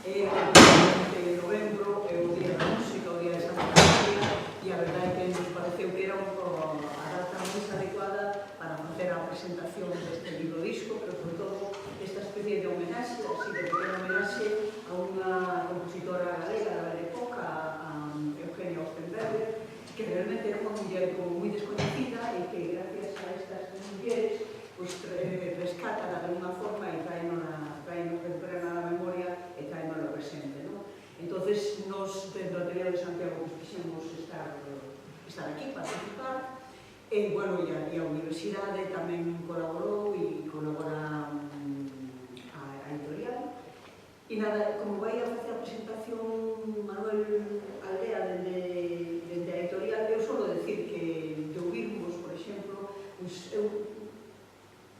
de novembro é o Día da Música, o Día de Santa María, e a verdade é que nos pareceu que era a data máis adecuada para facer a presentación deste libro disco, pero sobre todo esta especie de homenaxe, así de pequena homenaxe a unha compositora galega da Belle Époque, a Eugenia Ostenberger, que realmente era unha muller como moi descoñecida e que gracias a estas mulleres rescatan de alguna forma e traenos recuperan a memoria e traenos ao presente, non? Entonces, nos, dentro do Ateneo de Santiago, quixemos estar aquí, participar, e, bueno, e a Universidade tamén colaborou e colabora a editorial. E nada, como vai a facer a presentación Manuel Aldea dende a editorial, eu solo decir que de ouvirmos, por exemplo, eu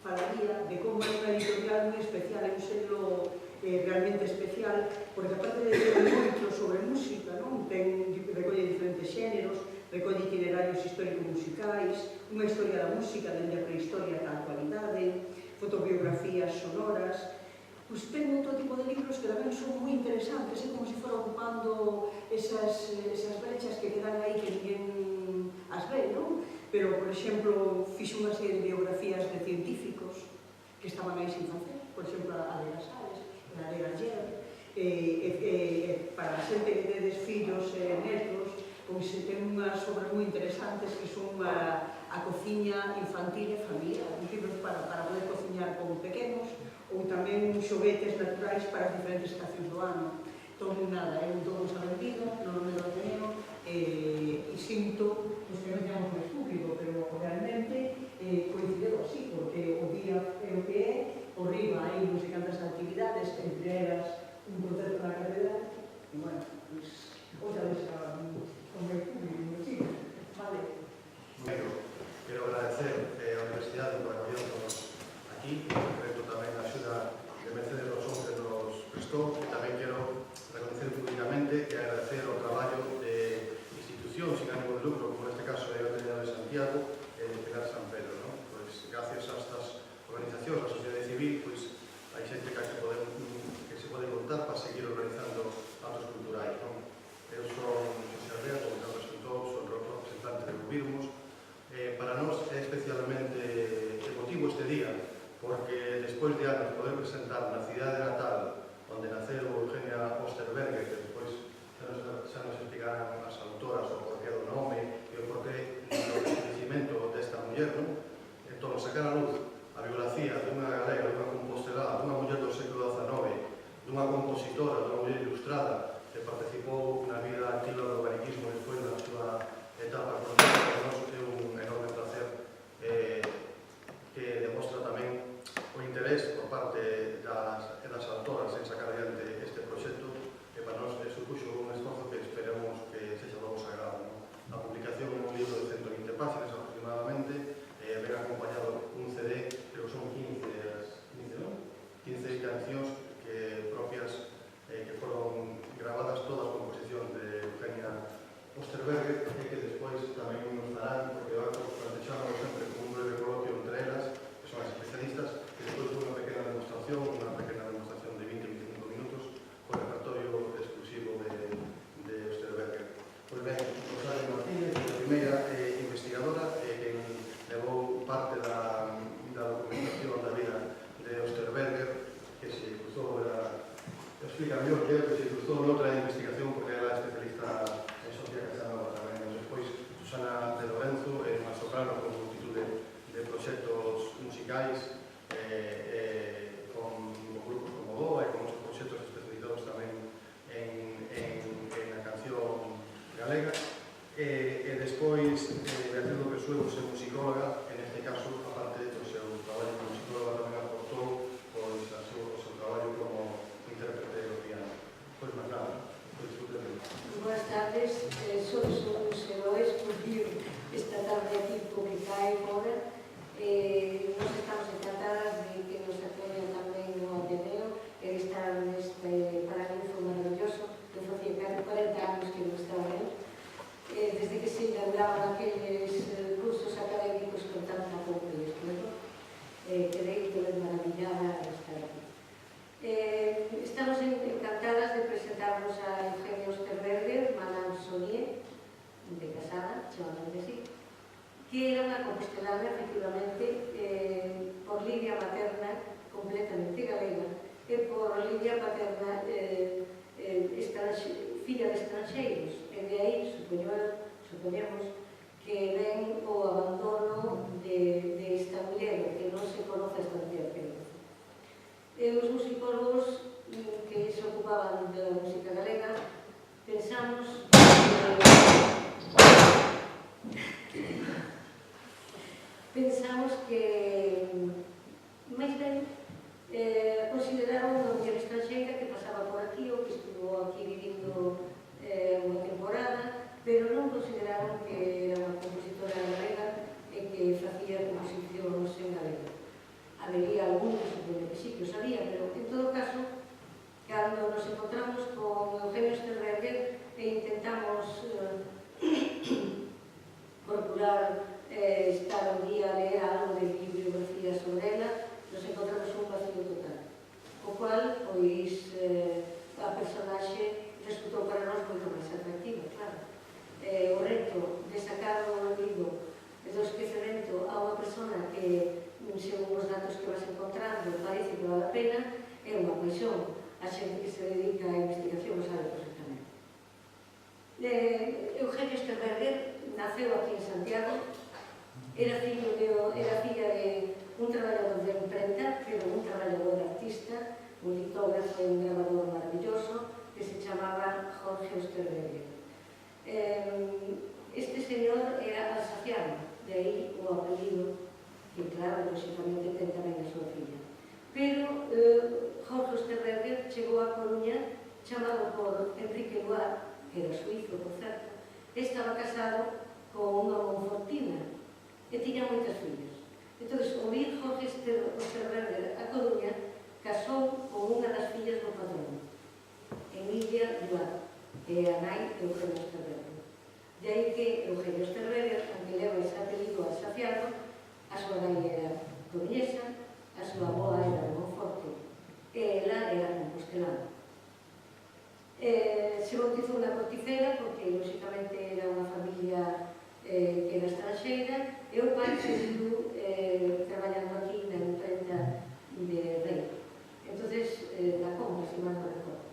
falaría de como é unha editorial moi especial, é un selo realmente especial, porque aparte de ter moito sobre música, non? Recolle diferentes xéneros, recolle itinerarios histórico-musicais, unha historia da música dende a prehistoria ata a actualidade, fotobiografías sonoras. Pois ten outro tipo de libros que tamén son moi interesantes, é como se fora ocupando esas brechas que quedan aí que ninguén as ve, non? Pero, por exemplo, fixo unha serie de biografías de científicos que estaban aí sin facer, por exemplo, a de las Sales, a de Galler, para a xente que tedes fillos e netos, pois ten unhas obras moi interesantes que son a cociña infantil e familiar, uns libros para poder cociñar con pequenos, ou tamén xoguetes naturais para as diferentes estacións do ano. Entón, nada, eu todo xa vendido, non me lo Ateneo, e sinto que non teñamos máis público, pero realmente coincidido así, porque o día é o que é, por riba hai non sei cantas actividades, entre elas un concerto na catedral, e, bueno, pois, outra vez con máis público, sí, vale. Quero agradecer a Universidade por acollernos aquí, en concreto tamén a axuda de Mercedes Rosón que nos prestou, e tamén quero reconocer públicamente e agradecer o traballo de institucións sin ánimo de lucro, como neste caso é o Ateneo de Santiago e de Pilar San Pedro, non? Pois, gracias a estas organizacións, a sociedade civil, pois, hai xente que se pode contar para seguir organizando actos culturais, non? Eu son Xosé Arrea, como já presentou, son representante de Ubirmos. Para nós é especialmente emotivo este día, porque despois de anos poder presentar na cidade natal onde naceu Eugenia Ostenberger, que despois xa nos explicarán as autoras o porqué do nome e o porqué do crecimento desta muller, non? Entón, sacar a luz a biografía dunha galega, dunha compostelada, dunha muller do século XIX, dunha compositora, dunha muller ilustrada que participou na vida activa do organiquismo despois da súa etapa política, para nós é un enorme placer que demostra tamén o interés por parte das autoras en sacar adiante este proxecto, que para nós supuxo un esforzo que esperemos que sexa do vosso agrado. A publicación é un libro de 120 páginas aproximadamente, ven acompañado un CD, creo que son 15 cancións propias que foron gravadas todas con composición de Eugenia Ostenberger, e que despois tamén nos darán, porque o acto plantexamos sempre como un breve coloquio entre elas, que son as especialistas, e despois unha pequena demostración de 20-25 minutos, con repertorio exclusivo de Ostenberger. Pois ben, Rosario Martínez, a primeira investigadora, que levou parte da documentación da vida de Ostenberger, que se cruzou, explica mellor que se cruzou noutra investigación, porque era especialista en Sofía Casanova tamén. Despois, Susana de Lorenzo, unha soprano con multitud de proxectos musicais, con grupos como DOA e con outros proxectos especializados tamén en a canción galega. E despois, Beatriz López Suevos é musicóloga, en este caso, aparte do seu traballo como musicóloga, tamén aportou o seu traballo como intérprete do piano. Pois máis nada, disfruten. Boas tardes, se lo escogido esta tarde aquí porque cae fora. Nos estamos encantadas de que a compostelana, efectivamente, por lidia materna completamente galega e por lidia paterna filla de estranxeiros. E de aí, supoñemos, que ven o abandono de esta muller, que non se conoce esta muller. Os musicólogos que se ocupaban da música galega pensamos que máis ben consideraban unha muller estranxeira que pasaba por aquí ou que estuvo aquí vivindo unha temporada, pero non consideraban que era unha compositora galega e que facía composicións en galega. Habería algún que supoño que sí que o sabía, pero en todo caso, cando nos encontramos con Eugenio Sternberger e intentamos procurar estar un día a leer algo de bibliografía sobre ela, nos encontramos un vacío total, o cual, pois, a personaxe resultou para nós moito máis atractiva, claro. O reto de sacar un libro do esquecemento a unha persona que, según os datos que vas encontrando, parece que vale a pena, é unha paixón. A xente que se dedica a investigación o sabe perfectamente. Eugenio Sternberger naceu aquí en Santiago, era filla de un traballador de imprenta, pero un traballador artista, un litógrafo e un grabador maravilloso, que se chamaba Jorge Sternberger. Este señor era alsaciano, de aí o apelido, que claro, lógicamente ten tamén a súa filla. Pero Jorge Sternberger chegou a Coruña chamado por Enrique Loire, que era suizo, por certo, e estaba casado con unha monfortina e tiña moitas fillas. Entón, o vir Jorge Sternberger a Coruña casou con unha das fillas do patrón, Emilia Loire, e a nai de Eugenio Sternberger. De aí que Eugenio Sternberger, aunque leva ese apelido alsaciano, a súa nai era coruñesa, a súa avoa era de Monforte e ela era compostelana. Se bautizou na Corticera porque, lógicamente, era unha familia que era estranxeira e o pai seguiu traballando aquí na imprenta de Rei. Entonces, na Comba, se mal non recordo.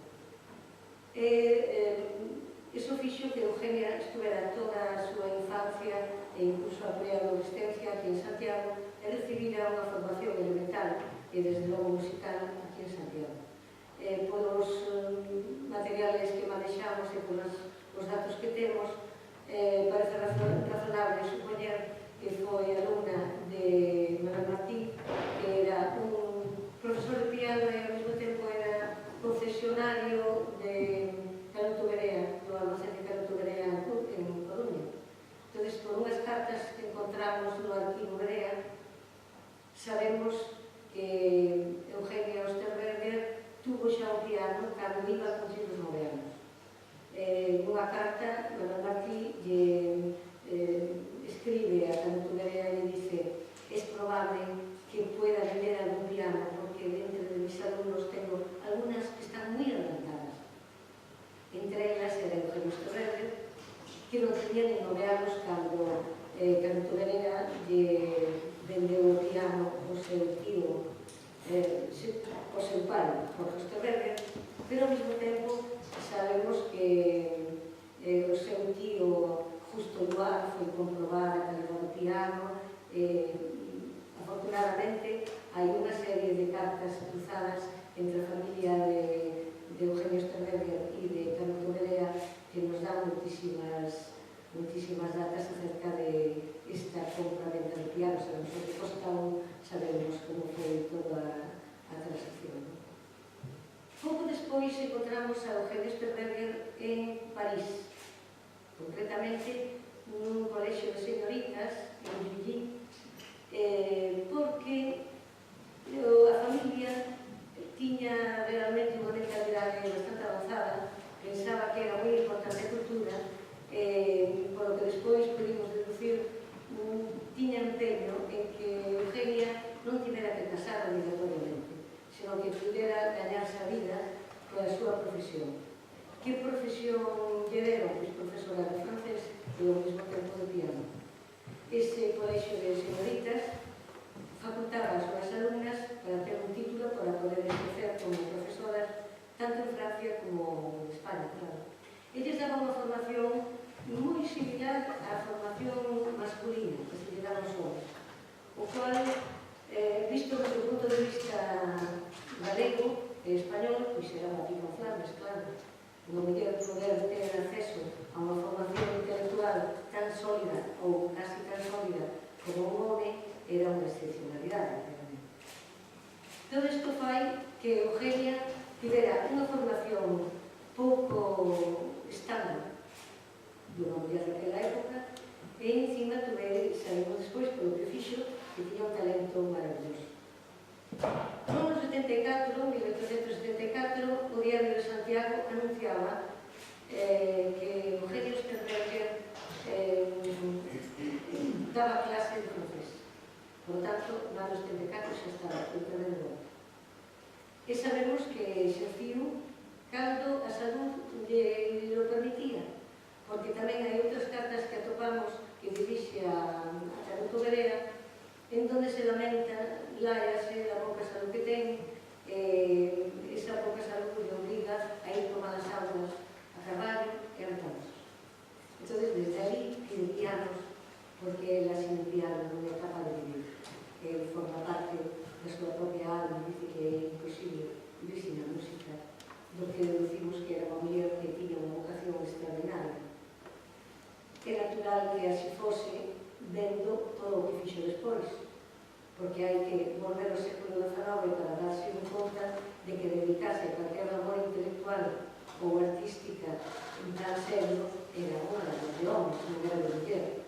Iso fixo que Eugenia estuvera toda a súa infancia e incluso a preadolescencia aquí en Santiago e recibira unha formación elemental e desde logo musical aquí en Santiago. Polos materiales que manexamos e polos datos que temos, parece razonable supoñer que foi alumna de Manuel Martín, que era un profesor de piano e ao mesmo tempo era concesionario de Canuto Berea, do almacén de Canuto Berea en Coruña. Entón, por unhas cartas que encontramos no arquivo Berea, sabemos que Eugenia Sternberger tuvo xa o piano cando iba a cumplir os 9 anos. Nunha carta, Manuel Martí escribe a Canuto Berea e le dice: es probable que pueda vender algún piano porque dentro de mis alumnos tengo algunas que están muy adelantadas. Entre elas era Eugenio Sternberger, que non tenía ni 9 anos cando Canuto Berea vendeu o piano ao seu tío, ao seu pai, Jorge Sternberger, pero ao mesmo tempo sabemos que o seu tío Justo Loire foi comprobar a calidad do piano. Afortunadamente, hai unha serie de cartas cruzadas entre a familia de Eugenio Sternberger e de Canuto Berea que nos dan moitísimas datas acerca de esta compra-venta de piano. Sabemos o que costaron, sabemos como foi toda a transacción. Pouco despois encontramos a Eugenio Sternberger en París, concretamente nun colexio de señoritas en Lilly, porque a familia tiña realmente unha mentalidade bastante avanzada, pensaba que era moi importante a cultura, por lo que despois pudimos deducir, tiña empeño en que Eugenia non tivera que casar obligatoriamente, senón que pudera gañarse a vida coa súa profesión. Que profesión lle deron? Pois profesora de francés e ao mesmo tempo de piano. ese colexio de señoritas facultaba as súas alumnas para ter un título para poder exercer como profesoras tanto en Francia como en España, claro. Eles daban unha formación moi similar á formación masculina que se lle daba aos homens, o cual, visto desde o punto de vista galego e español, pois era unha pica Flandes, claro. Unha muller poder ter acceso a unha formación intelectual tan sólida ou casi tan sólida como un home era unha excepcionalidade. Todo isto fai que Eugenia tivera unha formación pouco estándar dunha muller daquela época e encima sabemos despois polo que fixo que tiña un talento maravilloso. No ano 74, 1874, o Diario de Santiago anunciaba que Eugenio Sternberger daba clase de francés. Por tanto, no ano 74 xa estaba en primeiro lugar. E sabemos que exerciu cando a salud lle lo permitía, porque tamén hai outras cartas que atopamos que dirixe a Canuto Vereda, en donde se lamenta, láiase da pouca salud que ten, esa pouca salud lle obliga a ir tomar as aulas a traballo e a recansos. Entón, desde aí, pide pianos, porque ela sin piano non é capaz de vivir. Ele forma parte da súa propia alma, dice que é imposible vivir sin a música, do que deducimos que era unha muller que tiña unha vocación extraordinaria. É natural que así fose vendo todo o que fixo despois, porque hai que volver ao século XIX para darse conta de que dedicarse a calquer labor intelectual ou artística tan serio era unha labor de homens, non era de muller.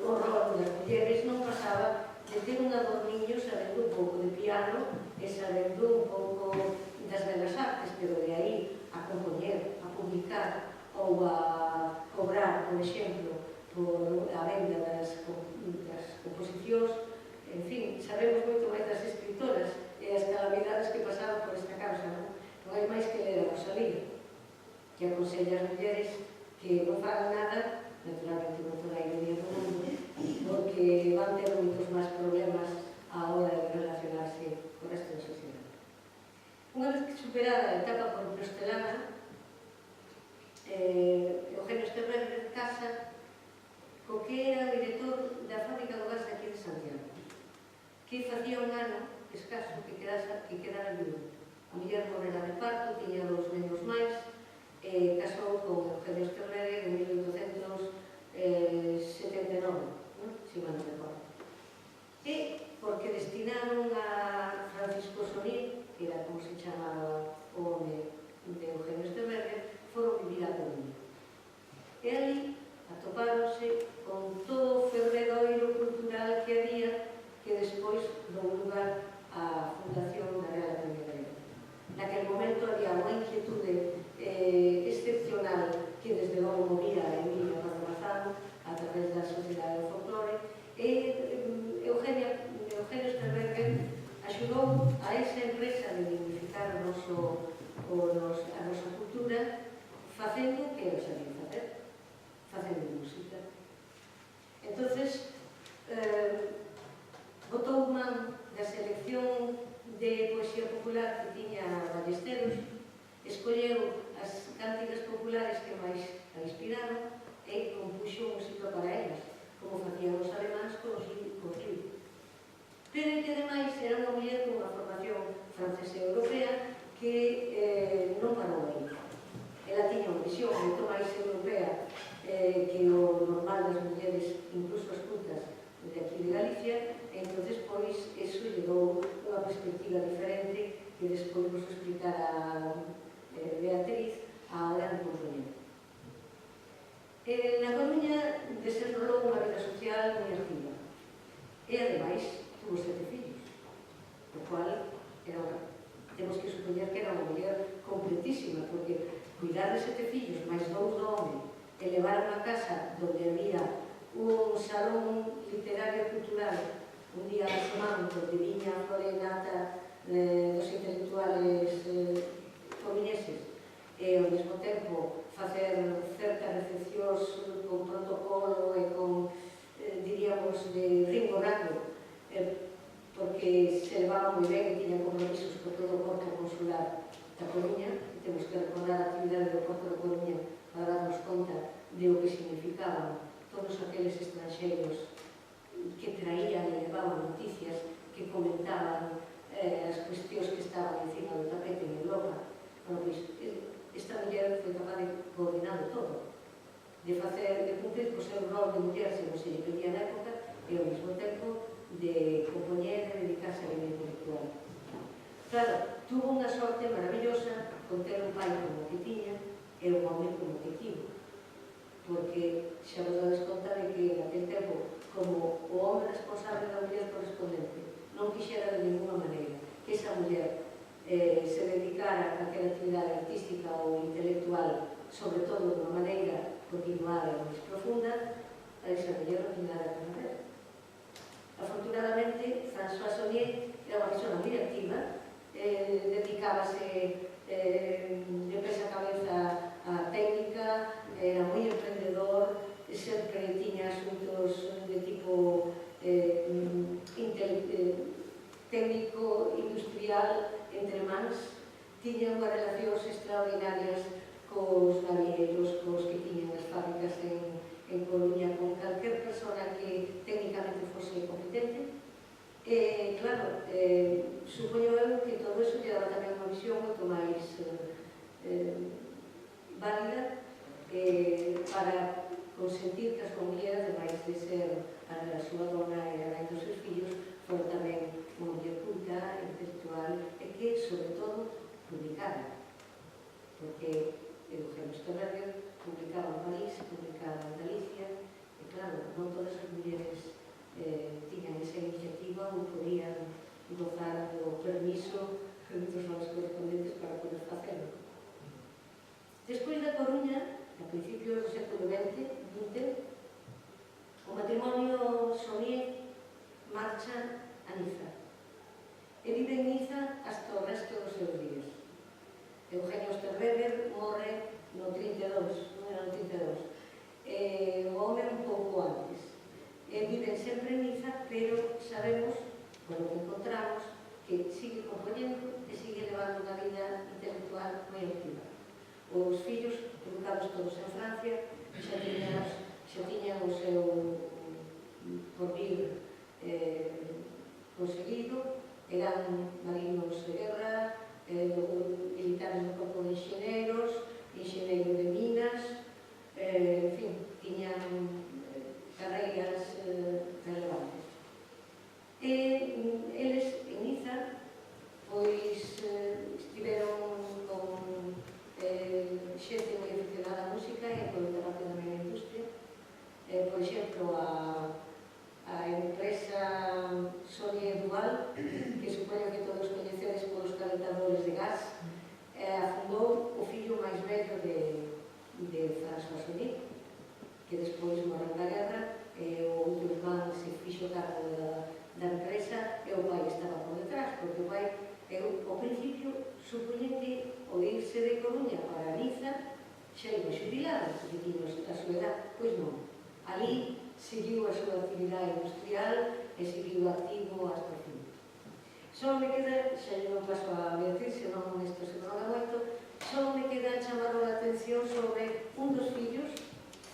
O rol das mulleres non pasaba de ter un adorniño sabendo un pouco de piano e sabendo un pouco das belas artes, pero de aí a compoñer, a publicar ou a cobrar, por exemplo, por a venda das composicións. En fin, sabemos moito máis das escritoras e as calamidades que pasaban por esta causa, non? Non hai máis que ler a Rosalía, que aconsella as mulleres que non fagan nada, naturalmente non toda a ironía do mundo, porque van ter moitos máis problemas á hora de relacionarse con o resto da sociedade. Unha vez que superada a etapa compostelana, Eugenio Sternberger casa co que era o director da fábrica do gas aquí de Santiago, que facía un ano escaso que quedara viudo. A muller morrera de parto, tiña 2 nenos máis, e casou con Eugenio Sternberger en 1879, se mal non recordo. E porque destinaron a Francisco Sonil, que era como se chamaba o home de Eugenio Sternberger, foron vivir a Coruña. E ali atopáronse con todo o fervedoiro cultural que había, que despois dou lugar á fundación da Real Academia Galega. Naquel momento había unha inquietude excepcional que desde logo movía a Emilia Pardo Bazán a través da Sociedade do Folclore e Eugenio Sternberger axudou a esa empresa de dignificar a nosa cultura facendo o que ela sabía facer, facendo música. Entonces, botou man da selección de poesía popular que tiña Ballesteros, escolleu as cánticas populares que máis a inspiraron e compuxo música para elas, como facían os alemáns con os libros. Pero que ademais era unha muller con unha formación francesa e europea que non parou aí. Ela tiña unha visión moito máis europea que o normal das mulleres, incluso as cultas de aquí de Galicia, e entón, pois, eso lle dou unha perspectiva diferente que despois vos explicará Beatriz a hora de compoñer. Na Coruña desenrolou unha vida social moi activa e, ademais, tuvo 7 fillos, o cual temos que supoñer que era unha muller completísima, porque cuidar de 7 fillos, máis 2 do home, e levar a unha casa onde había un salón literario e cultural un día a semana, onde viña a flora e nata dos intelectuales comineses, e ao mesmo tempo facer certas recepcións con protocolo e con diríamos, de Ringo Rato, porque se levaba moi ben e tiña compromisos por todo o Porto Consular da Coruña, e temos que recordar a actividade do Porto da Coruña para darnos conta de o que significaban todos aqueles estranxeiros que traían e levaban noticias, que comentaban as cuestións que estaban encima do tapete en Europa. Bueno, pois, esta muller foi capaz de coordinar todo, de cumprir co seu rol de muller, se non se lle pedía na época, e ao mesmo tempo de compoñer e dedicarse a vida intelectual. Claro, tuvo unha sorte maravillosa con ter un pai como que tiña e un home como que tivo, porque xa vos dades conta de que naquele tempo, como o home responsable da muller correspondente non quixera de ninguna maneira que esa muller se dedicara a aquela actividade artística ou intelectual, sobre todo de unha maneira continuada e máis profunda, a esa muller non tiña nada que fazer. Afortunadamente, François Saunier era unha persona moi activa, dedicábase de pés a cabeza á técnica, era moi emprendedor, sempre tiña asuntos de tipo técnico, industrial, entre mans, tiña unhas relacións extraordinarias cos navieiros, cos que tiñan as fábricas en Coruña, con calquer persona que técnicamente fose competente. Claro, supoño eu que todo eso lle daba tamén unha visión moito máis válida para consentir que as familias, ademais de ser a súa dona e a mãe dos seus fillos, foron tamén unha muller culta, intelectual, e que, sobre todo, publicara. Porque Eugenio Sterberger publicaba en París, publicaba en Galicia, e claro, non todas as mulleres tiñan esa iniciativa ou podían gozar do permiso dos nosos correspondentes para poder facelo. Despois da Coruña, a principios do século XX, o matrimonio Saunier marcha a Niza e vive en Niza hasta o resto dos seus días. Eugenio Sterberger morre no 32, o home un pouco antes. Viven sempre en Niza, pero sabemos, por lo que encontramos, que sigue compoñendo e sigue levando unha vida intelectual moi activa. Os fillos, educados todos en Francia, xa tiñan o seu porvir conseguido, eran marinos de guerra, militares do corpo de enxeneiros, enxeneiro de minas, en fin, tiñan carreiras relevantes. Eles, en Niza, pois estiveron con xente moi aficionada á música e polo trabajo tamén na industria. Por exemplo, a empresa Saunier Duval, que supoño que todos coñecedes polos calentadores de gas, fundou o fillo máis vello de François Saunier, que despois morreu na guerra, o outro irmán se fixo cargo da empresa e o pai estaba por detrás, porque o pai, ao principio, supoñen que ao irse de Coruña para Niza xa iba xubilado, porque tiña a súa edad. Pois non. Ali seguiu a súa actividade industrial e seguiu activo hasta o fin. Só me queda, xa lle non paso a Beatriz, senón isto se non haga moito, só me queda chamar a atención sobre un dos fillos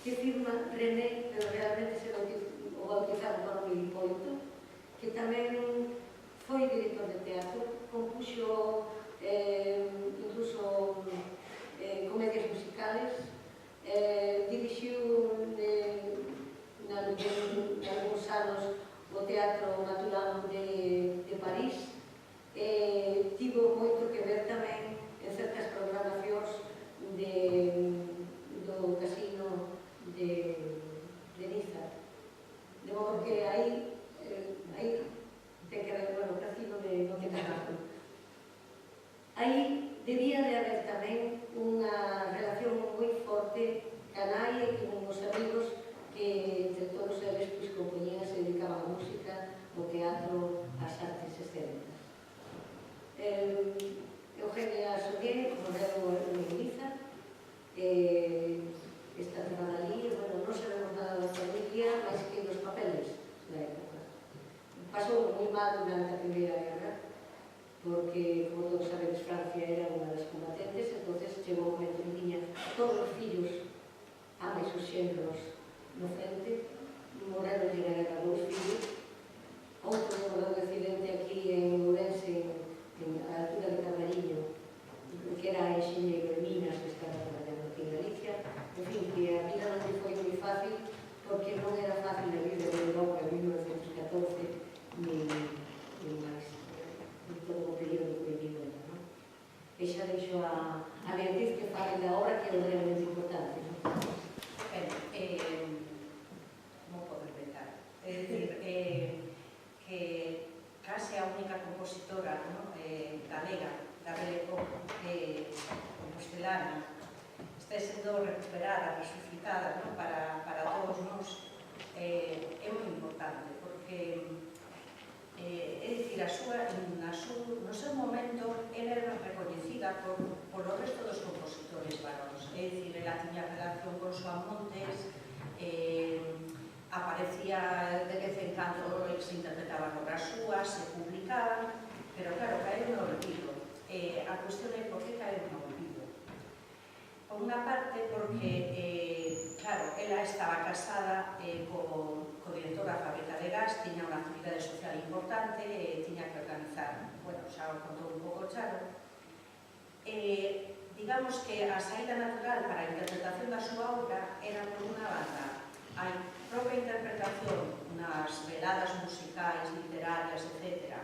que firma René, pero realmente se o bautizaron para o Hipólito, que tamén foi director de teatro, compuxo incluso comedias musicales, dirixiu nalgúns anos o Teatro Natural de París, tivo moito que ver tamén en certas programacións do casino de Niza. De modo que aí ten que haber, bueno, o casino de Monte Carlo. Aí debía de haber tamén unha relación moi forte canai e con os amigos que entre todos eles compoñían, se dedicaban a música, ao teatro, ás artes escénicas. Eugenia Saunier morreu en Niza, está enterrada ali, bueno, non sabemos nada da familia, máis que dos papeles exemplos no frente, morreron de na guerra dos fillos, outro morreu de accidente aquí en Ourense, a altura de Camariño, que era enxeñeiro de minas que estaba traballando aquí en Galicia. En fin, que a vida non lle foi moi fácil, porque non era fácil a vida en Europa en 1914, ni máis, en todo o período que viviu ela, non? E xa deixo a Beatriz que fale da obra, que é realmente importante, non? Como podo empezar? É dicir, que case a única compositora galega da Belle Époque compostelana está sendo recuperada, resucitada para todos nós, é moi importante, porque é dicir, no seu momento ela era recoñecida polo resto dos compositores varóns, é dicir, ela tiña relación con Xoán Montes, aparecía de vez en cando, se interpretaban obras súas, se publicaban, pero claro, caeu no olvido. A cuestión é por que caeu no olvido. Por unha parte, porque, claro, ela estaba casada co director da fábrica de gas, tiña unha actividade social importante, tiña que organizar, bueno, xa o contou un pouco Charo. Digamos que a saída natural para a interpretación da súa obra era, por unha banda, a propia interpretación nas veladas musicais, literarias, etc.,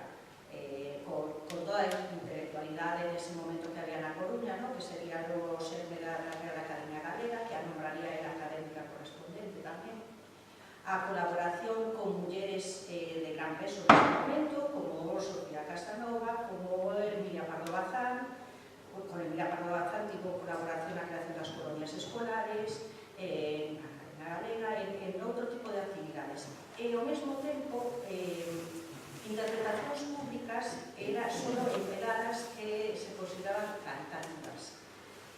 con toda a intelectualidade nese momento que había na Coruña, que sería o serme da Real Academia Galega, que a nombraría era académica correspondente tamén, a colaboración con mulleres de gran peso nese momento, como Sofía Casanova, como Emilia Pardo Bazán. Con Emilia Pardo Bazán tivo colaboración na creación das colonias escolares, na Academia Galega, en outro tipo de actividades. E ao mesmo tempo, interpretacións públicas solo en veladas que se consideraban cantativas,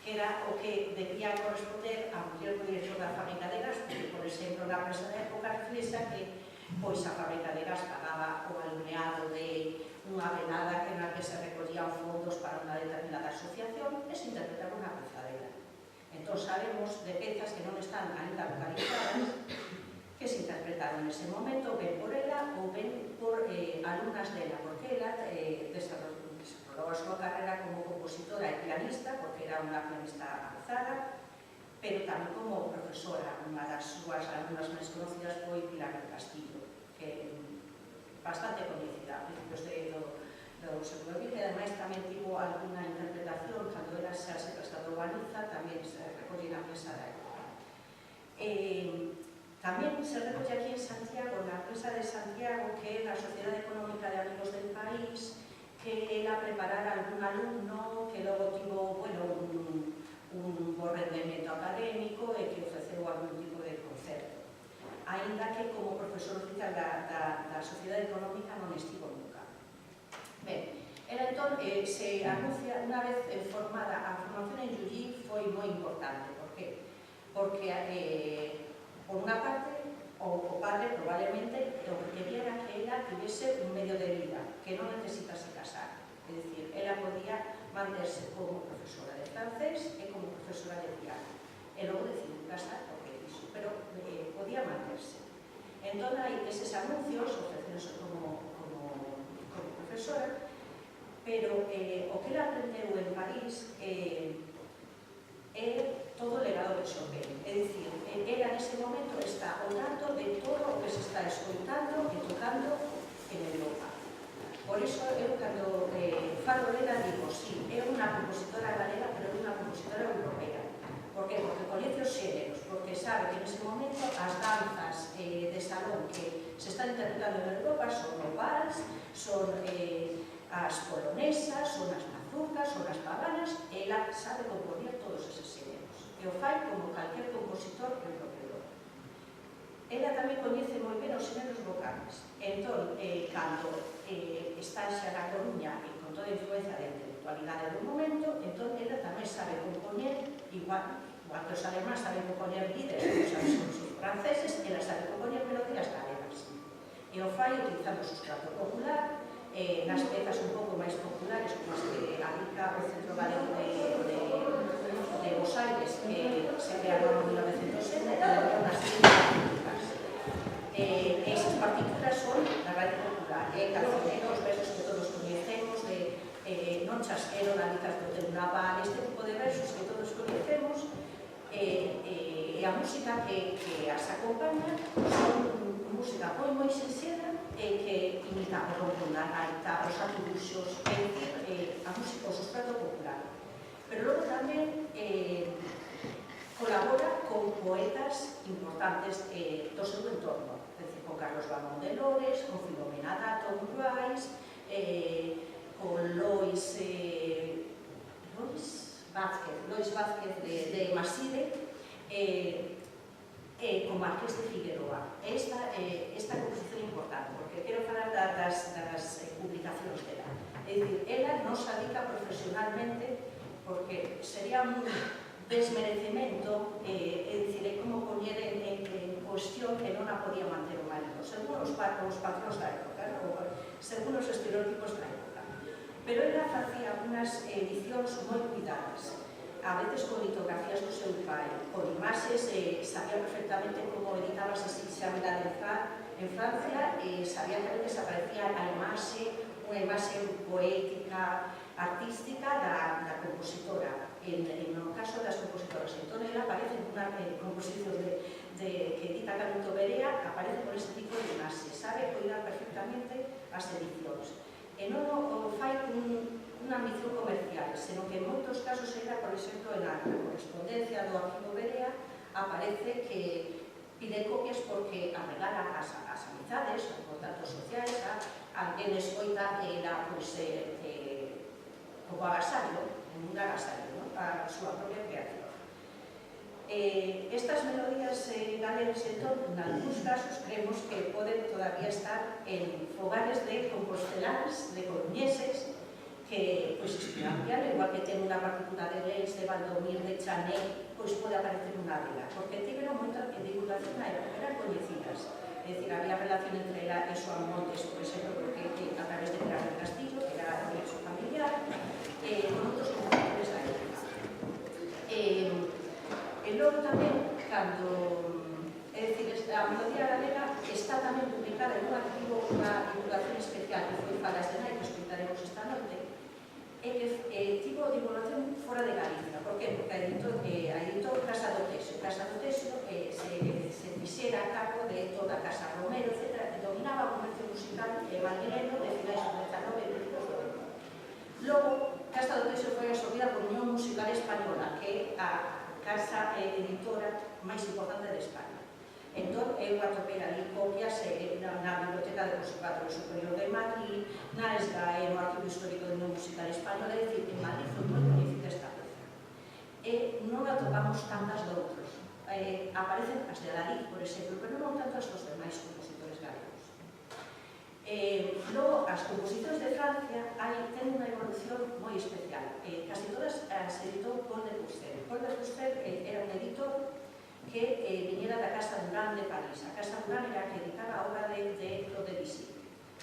que era o que debía corresponder a muller do director da fábrica de gas, porque, por exemplo, na presa da época reflexa que a fábrica de gas pagaba o alumeado de unha velada na que se recollían fondos para unha determinada asociación e se interpretaba unha peza dela. Entón sabemos de pezas que non están ainda localizadas, que se interpretaron nese momento ben por ela ou ben por alumnas dela, porque ela desarrollou a súa carreira como compositora e pianista, porque era unha pianista avanzada, pero tamén como profesora. Unha das súas alumnas máis conocidas foi Pilar del Castillo, que é bastante coñecida a principios do século XX, e ademais tamén tivo alguna interpretación cando ela xa se trasladou a Niza, tamén se recolle na prensa da época. Tamén se recolle aquí en Santiago, na prensa de Santiago, que é da Sociedade Económica de Amigos del País, que ela preparara algún alumno que logo tivo, un bo rendemento académico e que ofreceu algún tipo de concerto. Ainda que como profesor oficial da Sociedade Económica non estivo nunca. Ben, ela entón se anuncia, unha vez formada, a formación en Llulí foi moi importante. Por qué? Porque, por unha parte, o padre probablemente o que quería era que ela tivese un medio de vida, que non necesitase casar. É dicir, ela podía manterse como profesora de francés e como profesora de piano. E logo decidiu casar porque iso, pero podía manterse. Entón hai eses anuncios, ofrecense como profesora, pero o que ela aprendeu en París é todo o legado de Chopin. É dicir, ela nese momento está ao tanto de todo o que se está escoitando e tocando en Europa. Por iso, eu cando falo dela digo, sí, é unha compositora galega, pero é unha compositora europea. Por que? Porque coñece os xéneros, porque sabe que nese momento as danzas de salón que se están interpretando en Europa son o vals, son as polonesas, son as mazurcas, son as paganas, e ela sabe compoñer todos eses xéneros. E o fai como calquer compositor europeo. Ela tamén coñece moi ben os xéneros vocales. Entón, cando está xa na Coruña e con toda a influencia da intelectualidade do momento, entón ela tamén sabe compoñer, igual que os alemáns saben compoñer líderes, os franceses, ela sabe compoñer melodías galegas. E o fai utilizando o sustrato popular, nas pezas un pouco máis populares, como as que aplica o Centro Galego de Bos Aires, se crearon en 1907 e levaron unhas 100 partículas. Esas partículas son da radio popular, cancionero, os versos que todos coñecemos, non chasquero, Nanitas do teu naval, este tipo de versos que todos coñecemos, e a música que as acompaña son música moi sinxela e que imita o ronco na gaita, os aturuxos, a música, o sustrato popular. Pero logo tamén colabora con poetas importantes do seu entorno, é dicir, con Carlos Bamón de Lores, con Filomena Dato, con Ruais, con Lois Vázquez de Maside, con Marqués de Figueroa. Esta composición é importante, porque quero falar das publicacións dela. É dicir, ela non se dedica profesionalmente, porque sería un desmerecemento, é dicir, é como poñer en cuestión que non a podía manter o marido, según os patrons da época, según os estereotipos da época. Pero ela facía unhas edicións moi cuidadas, a veces con litografías do seu pai, con imaxes, sabía perfectamente como editaba esa xamela en Francia, sabía que a veces aparecía a imaxe, unha imaxe poética, artística da compositora. No caso das compositoras, entón ela aparece en unha composición que edita Canuto Berea, aparece con este tipo de imaxe, sabe cuidar perfectamente as edicións. E non o fai unha ambición comercial, senón que en moitos casos era, por exemplo, en a correspondencia do Arquivo Berea, aparece que pide copias porque a regala as amizades, os contactos sociais, alguén escoita era como agasallo, un agasallo, para a súa propia creación. Estas melodías galegas, entón, en algúns casos, creemos que poden todavía estar en fogares de composteláns, de coruñeses, que estudian, igual que ten unha partitura de Reis, de Valdomir, de Chanel, pois pode aparecer unha dela, porque tiveron moita divulgación na época, eran coñecidas. É dicir, había relación entre ela e Xoán Montes, por exemplo, porque a través de Pilar del Castillo, que era o nexo familiar, con outros compositores da época. E logo tamén, cando... É dicir, a melodía galega está tamén publicada en un arquivo, unha divulgación especial que foi Falas de Nai, que explicaremos esta noite, e que tivo divulgación fora de Galicia. Por que? Porque a editor Casa do Texo se fixera a cargo de toda a Casa Romero, etc., que dominaba o comercio musical madrileño de finais do 19 e principios do 20. Logo, Casa do Texo foi absorbida por Unión Musical Española, que é a casa editora máis importante de España. Entón, eu atopei ali copias na Biblioteca de Conservatorio Superior de Madrid, na SGAE, no Arquivo Histórico de Unión Musical Española, é dicir, en Madrid foi moi coñecida esta peza. E non atopamos tantas doutros. Aparecen as de Dalí, por exemplo, pero non tantas dos demais compositores galegos. Logo, as composicións de Francia ten unha evolución moi especial. Casi todas as editou Paul de Courcelles. Paul de Courcelles era un editor que viniera da Casa Durán de París. A Casa Durán era a que editaba a obra de Claude Debussy.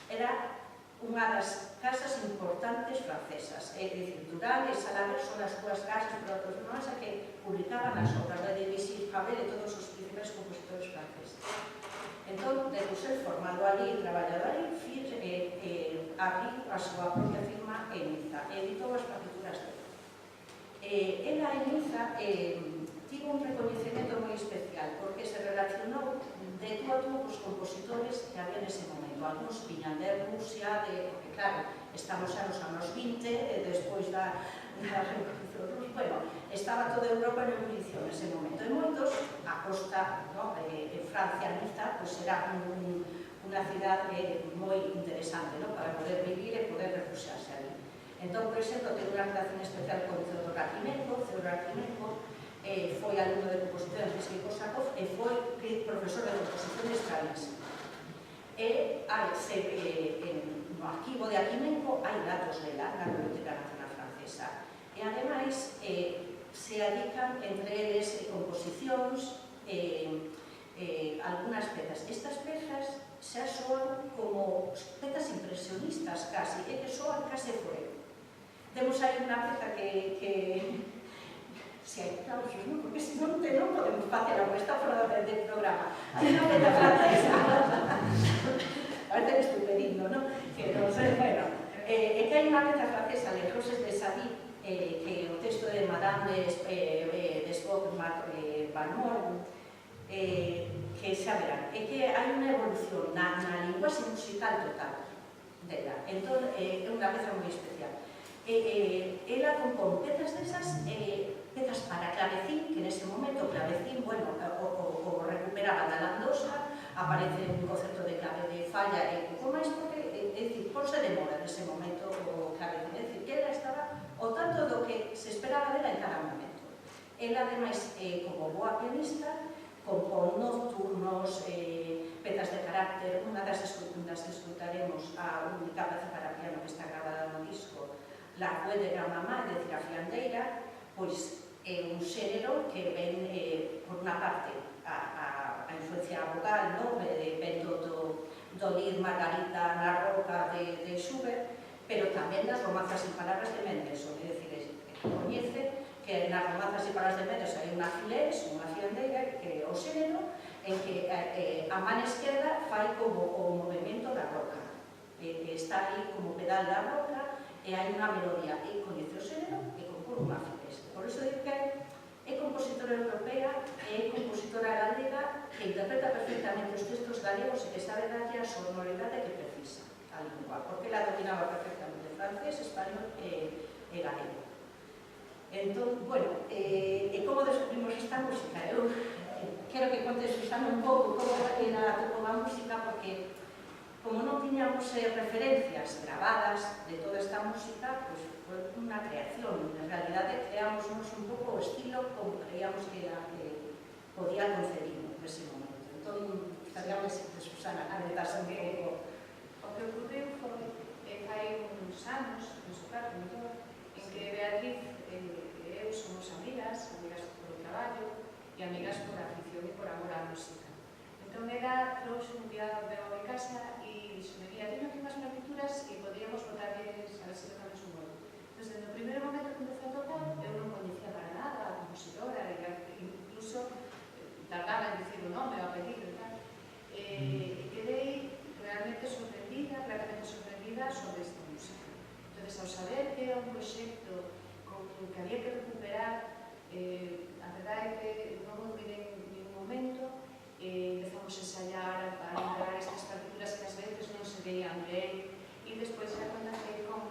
Era unha das casas importantes francesas. É dicir, Durán e Salaber son as dúas casas, pero outros non as que publicaban as obras de Debussy, Ravel e todos os principais compositores franceses. Entón, Debussy, formado ali, traballado ali, abriu a súa propia firma en Niza, e editou as partituras dela. Ela en Niza tivo un recoñecemento moi especial, porque se relacionou de tú a tú cos compositores que había nese momento. Alguns viñan de Rusia, porque claro, estamos xa nos anos 20, despois da Revolución Rusa, bueno, estaba toda Europa en ebullición nese momento. E moitos, a costa, en Francia, Niza, era unha cidade moi interesante para poder vivir e poder refugiarse ali. Entón, por exemplo, ten unha relación especial con Theodor Rakimenko. Theodor Rakimenko foi alumno de composición de Rimsky-Korsakov e foi profesor de composición de Stravinsky. No arquivo de Rakimenko hai datos dela na Biblioteca Nacional Francesa. E, ademais, se adican entre eles composicións, algunhas pezas. Estas pezas xa soan como pezas impresionistas casi, que soan case fuera. Temos aí unha peza que se hai aplausos, non? Porque facela, porque está fora del programa. Hai unha peza francesa, parece que estou pedindo, non? Que non sei, bueno, que hai unha peza francesa, Les Roses de Sadi, que o texto de Madame Desbord Valmont, que xa verán, é que hai unha evolución na linguaxe musical total dela. Entón, é unha peza moi especial. Ela compón pezas desas, pezas para clavecín, que nese momento o clavecín, bueno, o recuperaba da Landosa, aparece un concepto de clave de falla e pouco máis, porque, é dicir, ponse de moda nese momento o clavecín, é dicir, que ela estaba ao tanto do que se esperaba dela en cada momento. Ela, ademais, como boa pianista, compón nocturnos, pezas de carácter, unha das que escutaremos, a única peza para piano que está grabada no disco, La Rue de la Mamá, é dicir, a fiandeira, pois é un xénero que ven, por unha parte, a influencia vocal, ven do Lir Margarita na Roca de Schubert, pero tamén das romanzas e palabras de Mendelssohn, é dicir, coñece que nas romanzas e palabras de Mendelssohn hai unha filés, unha fiandeira, que é o xénero en que a man esquerda fai como o movimento da roca, está aí como pedal da roca, e hai unha melodía, e coñece o xénero e compón unha filés. Por iso digo que é compositora europea e é compositora galega que interpreta perfectamente os textos galegos e que sabe darlle a sonoridade que precisa a lingua, porque ela dominaba perfectamente francés, español e galego. Entón, bueno, como descubrimos esta música? Eu quero que conte Susana un pouco como era a música, porque como non tiñamos referencias grabadas de toda esta música, pois foi unha creación. En realidade, creamos un pouco o estilo como creíamos que podía concebirnos nese momento. Entón, estaríamos de Susana a darse un pouco. O que ocorreu foi, hai uns anos, nos claro, en que Beatriz e eu somos amigas polo traballo e amigas por afición e por amor á música. Entón, ela trouxe un día de a casa e dixome, mira, teño aquí unhas partituras e podríamos botarles a ver se tocamos un gol. Entón, desde o primeiro momento que empecé a tocar, eu non coñecía para nada a compositora, incluso tardaba en dicir o nome ou a pedir e tal. E quedei realmente sorprendida, claramente sorprendida sobre esta música. Entón, ao saber que era un proxecto que había que recuperar, a verdade é que non me olvidei en ningún momento, empezamos a ensayar, a entrar estas partituras que ás veces non se veían ben, e despois xa contactei con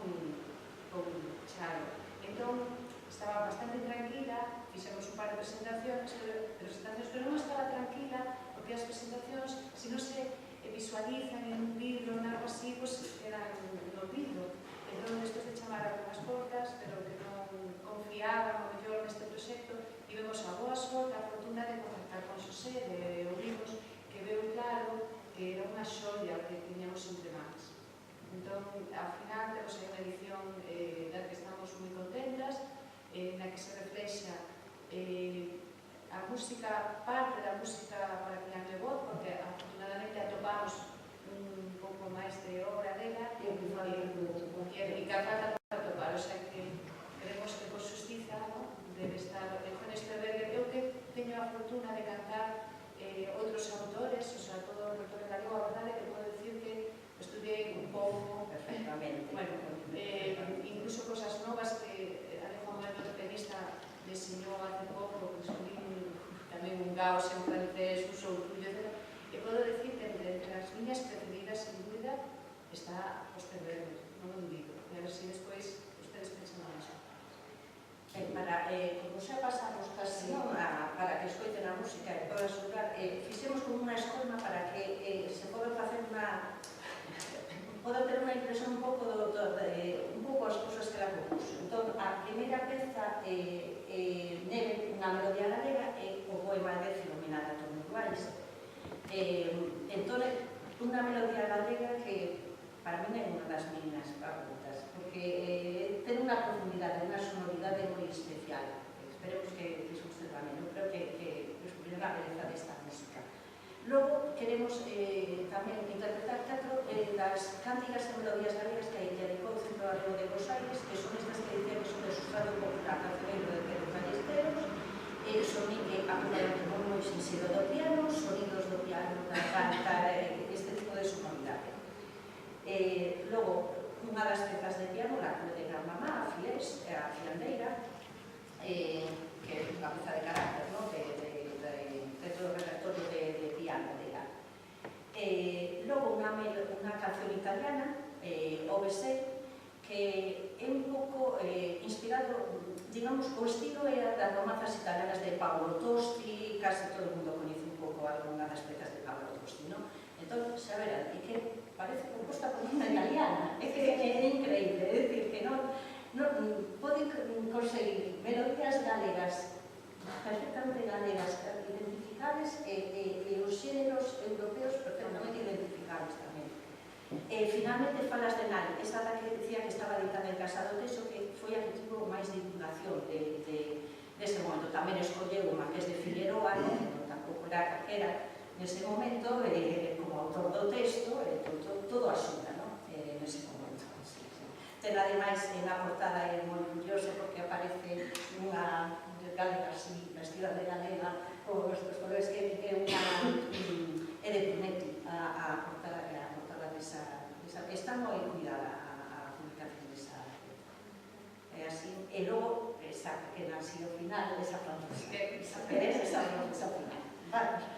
Charo. Entón, estaba bastante tranquila, fixemos un par de presentacións, pero non estaba tranquila, porque as presentacións, se non se visualizan en un libro, en algo así, pues quedan no olvido. Entón, despois de chamar a unhas portas, pero que non confiaba o mellor neste proxecto, tivemos a boa sorte, a fortuna de contactar con Xosé, de Ouvimos, que veu claro que era unha xoia que tiñamos entre mans. Entón, ao final, temos aí unha edición da que estamos moi contentas, na que se reflexa a música, parte da música para piano e voz, porque afortunadamente atopamos un pouco máis de obra dela e que a falta para atopar, o sea que queremos que por justiza debe estar con este verbe. Eu que teño a fortuna de cantar outros autores, o sea, todo o repertorio galego, a verdade que podo decir que estudiei un pouco Perfectamente. Bueno, incluso cosas novas que Alejo Manuel, el pianista, me enseñó hace pouco, que escribí tamén un Gauss en francés, un Soutullo, e podo decir que entre as miñas preferidas, sin dúbida, está os Perverber, non o digo. E a ver se despois ustedes pensan a máis. Como xa pasamos casi para que escoiten a música e podan xogar, fixemos como unha escolma para que se poda facer poda ter unha impresión un pouco as cousas que la compuso. Entón, a primeira peza Neve, unha melodía galega, é o poema de Filomena de Antonio Ruais. Entón, unha melodía galega que para mí é unha das miñas favoritas, porque ten unha profundidade, unha sonoridade moi especial. Esperemos que usted tamén. Eu creo que descubrirá a beleza desta música. Logo, queremos tamén interpretar 4 das cánticas e melodías galegas que dedicou o Centro Galego de Bos Aires, que son estas que dicen que son de sustrato popular nacional de Pedro Ballesteros, son que apuntan que moi Dolores, a fiandeira, que é unha peza de carácter, ¿no? de todo o repertorio de piano dela. Logo unha canción italiana, OBC, que é un pouco inspirado, digamos, o estilo é das romanzas italianas de Paolo Tosti, case todo o mundo coñece un pouco algunha das pezas de Paolo Tosti, non? Entón, xa verán, é que parece composta por unha italiana, é que é increíble, é dicir, que non poden conseguir melodías galegas, perfectamente galegas, identificables, e os xéneros europeos perfectamente identificables tamén. Finalmente falas de Nai, esa da que decía que estaba editada en Casa do Texo, que foi a que tivo máis divulgación deste momento. Tamén escolleu o Marqués de Figueroa, que tampouco era calquera nese momento, como autor do texto, todo axuda, nese momento. Ten ademais na portada é moi curioso porque aparece unha galega así, vestida de galega, con estes colores que é de Brunetti, a portada desa, está moi cuidada a publicación desa, é así, e logo esa pequena así ao final, esa francesa, esa final. Vamos.